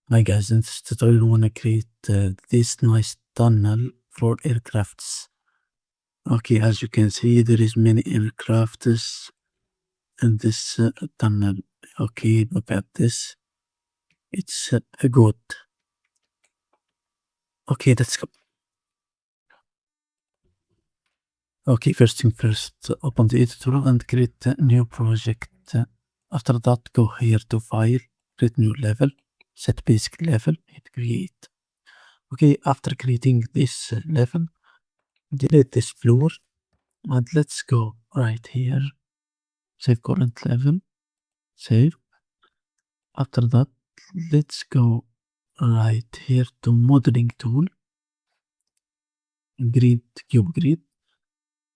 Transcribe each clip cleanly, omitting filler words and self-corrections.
Hi guys, in this tutorial I want to create this nice tunnel for aircrafts. Okay, as you can see there is many aircrafts in this tunnel. Okay, look at this. It's good. Okay, let's go. Okay, first thing first, open the editor and create a new project. After that, go here to file, create new level, set basic level, hit create. Okay, after creating this level, delete this floor and let's go right here, save current level, save. After that, let's go right here to modeling tool, grid, cube grid,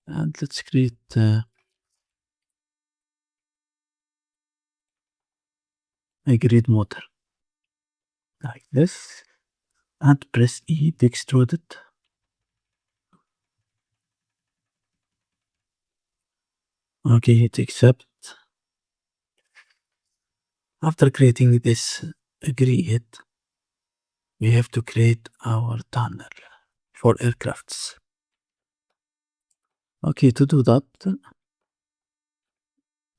and let's create a grid model like this, and press E to extrude it. Okay, hit accept. After creating this grid, we have to create our tunnel for aircrafts. Okay, to do that,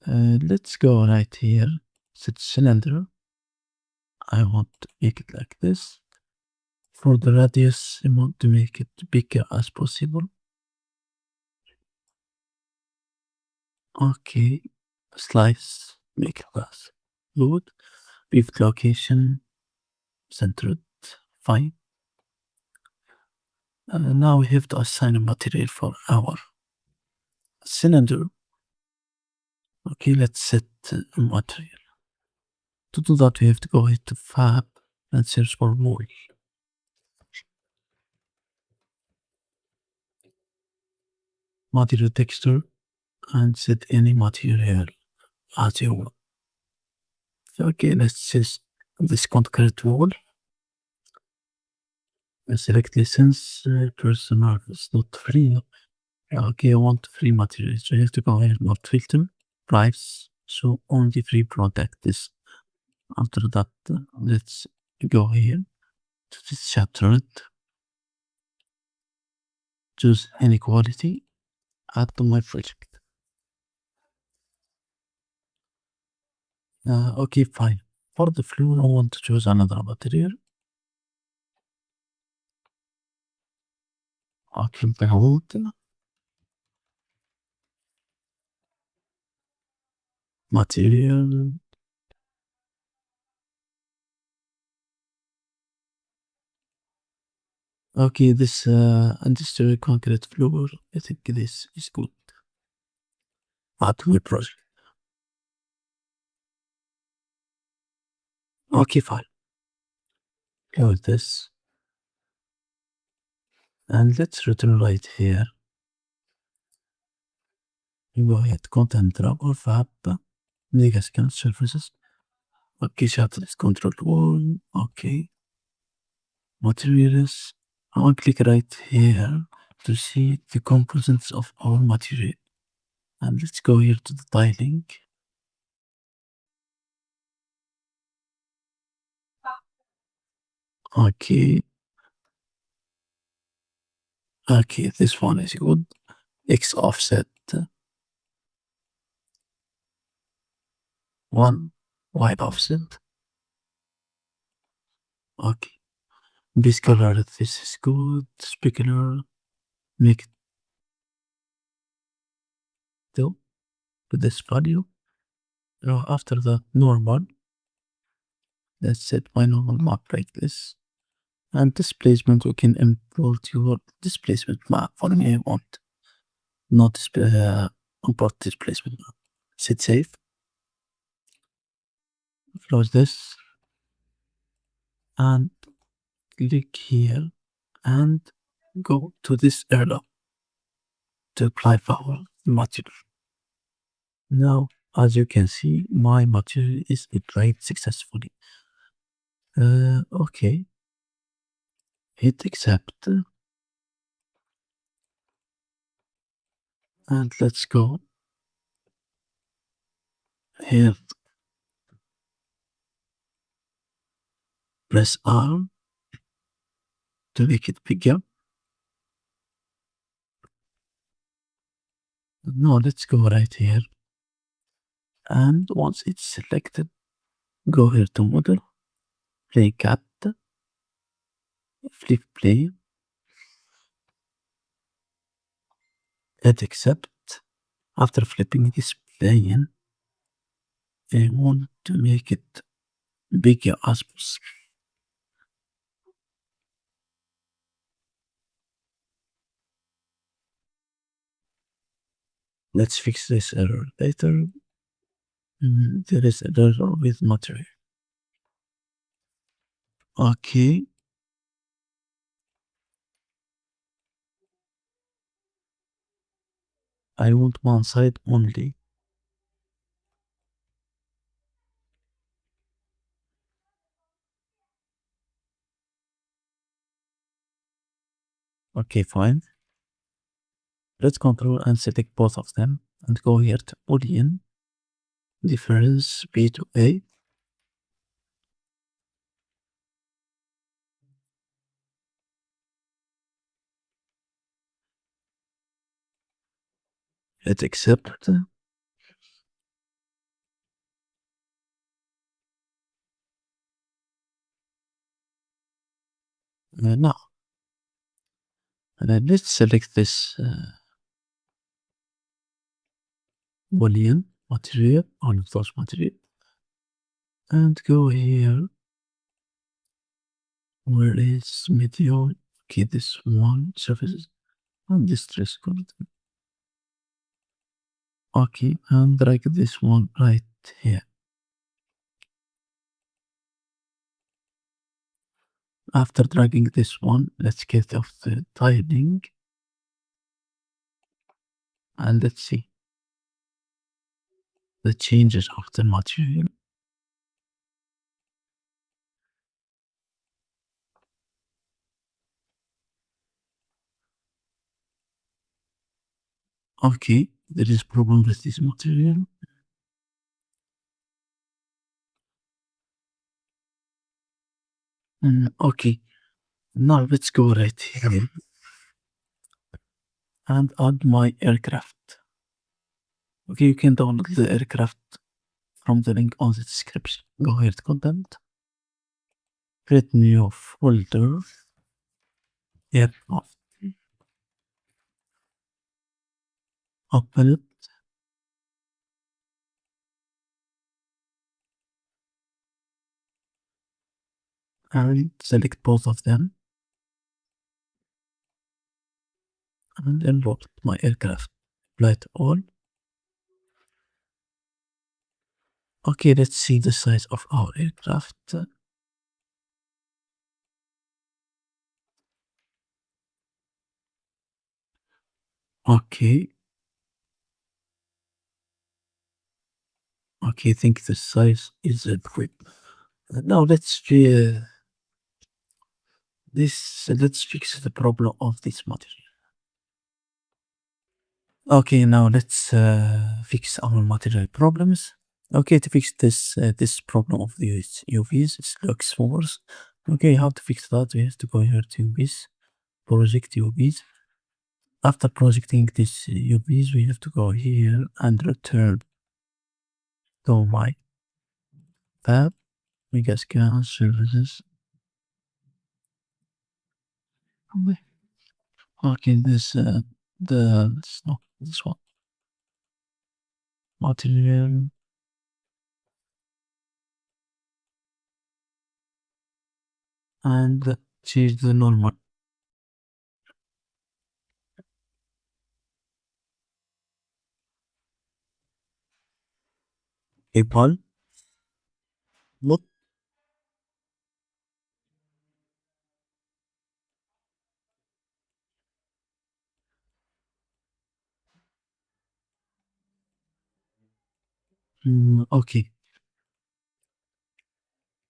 let's go right here, set cylinder. I want to make it like this. For the radius, I want to make it bigger as possible. Okay, slice, make it as good. Pivot location, centered, fine. Now we have to assign a material for our cylinder. Okay, let's set a material. To do that, we have to go into Fab and search for wool. Material texture and set any material as you want. Okay, let's just this concrete wall. Select license, personal is not free. Okay, I want free materials. So you have to go here, not filter, price, so only free products. After that, let's go here to this chapter, choose any quality, add to my project. Okay, fine. For the floor, I want to choose another material. Okay, behold, material. Okay, this industrial concrete floor, I think this is good. Add to my project. Okay, fine. Go with this. And let's return right here. You go ahead, content drop or fab, mega scan surfaces. Okay, shuttle is control one. Okay. Materials. I want to click right here to see the components of our material. And let's go here to the tiling. Okay. Okay, this one is good. X offset 1, Y offset. Okay. Base color, this is good. Specular, make it 2 with this value. Now after the normal, let's set my normal map like this. And displacement, we can import your displacement map for me I want. Not import displacement map. Set save. Close this. And click here and go to this area to apply our material. Now, as you can see, my material is applied successfully. Okay. Hit accept. And let's go here Press R to make it bigger. No, let's go right here. And once it's selected, go here to model, play cat, flip plane, hit accept. After flipping this plane, I want to make it bigger as possible. Let's fix this error later. There is an error with material. Okay. I want one side only. Okay, fine. Let's control and select both of them and go here to Boolean. Difference B to A. Hit accept. Now, and then let's select this Boolean material, all of those material, and go here. Where is medium? Okay, this one surfaces and distress content. Okay, and drag this one right here. After dragging this one, let's get off the tiling and let's see the changes of the material. Okay, there is problem with this material. Okay, now let's go right here and add my aircraft. Okay, you can download the aircraft from the link on the description. Go here to content, create new folder, aircraft, open it, and select both of them and import my aircraft. Apply to all. Okay, let's see the size of our aircraft. Okay. Okay, I think the size is quick. Now let's let's fix the problem of this material. Okay, now let's fix our material problems. Okay, to fix this problem of the UVs, it looks worse. Okay, how to fix that? We have to go here to UVs, project UVs. After projecting this UVs, we have to go here and return to my tab, Megascan services. Okay, this this one material and change the normal. Apple. Look. Okay.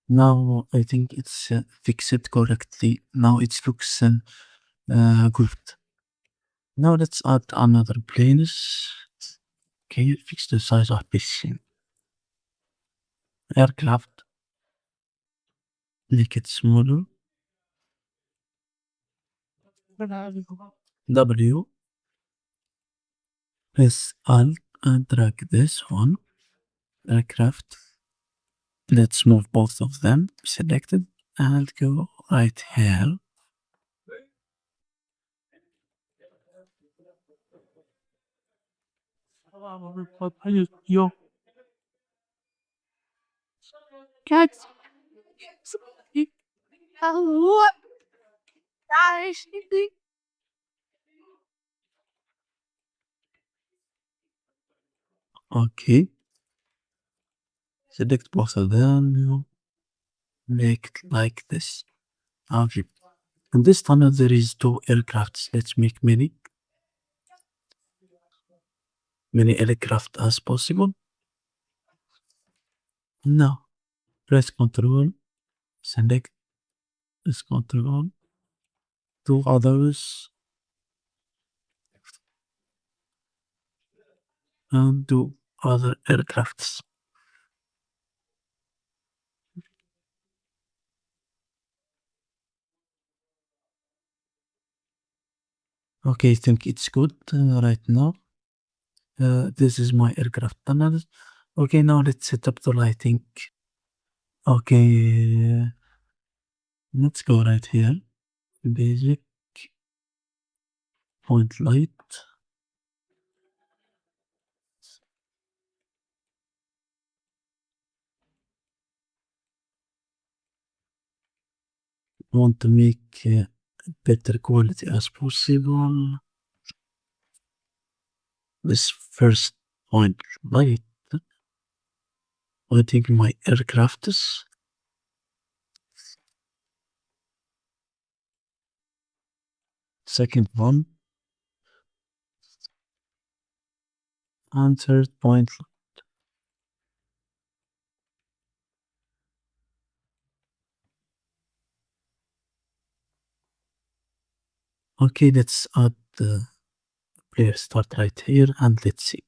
Now I think it's fixed correctly. Now it looks good. Now let's add another planes. Okay, fix the size of this aircraft. make it smaller. W, press Alt and drag this one. Aircraft. Let's move both of them. Selected and go right here. Okay. Select both of them. Make it like this. Okay. In this tunnel there is two aircrafts. Let's make many aircraft as possible. Now press Control. Select this control. Two others. And two other aircrafts. Okay, I think it's good right now. This is my aircraft tunnel. Okay, now let's set up the lighting. Okay, let's go right here. Basic point light. Want to make better quality as possible. This first point light. Lighting my aircrafts. Second one. And third point. Okay, let's add the player start right here and let's see.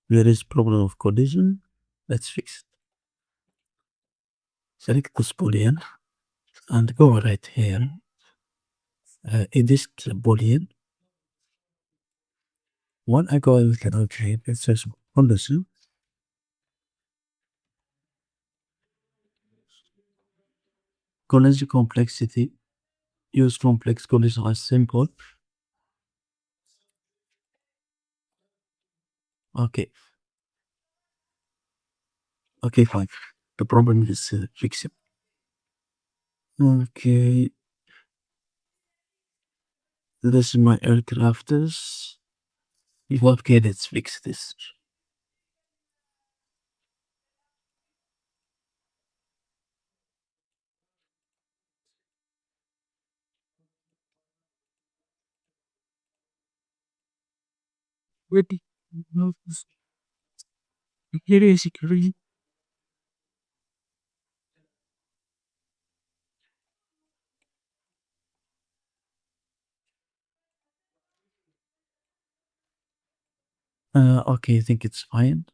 There is problem of collision. Let's fix it. Select this boolean and go right here. Edit boolean. When I go with an okay, it says collision. Collision complexity. Use complex collision as simple. Okay. Okay, fine. The problem is fixed. Okay. This is my aircrafters. Okay, let's fix this. Ready. Here is security. Okay, I think it's fine.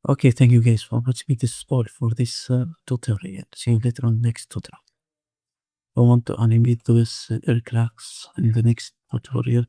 Okay, thank you guys for watching. This is all for this tutorial. See you later on next tutorial. I want to animate those aircrafts in the next tutorial.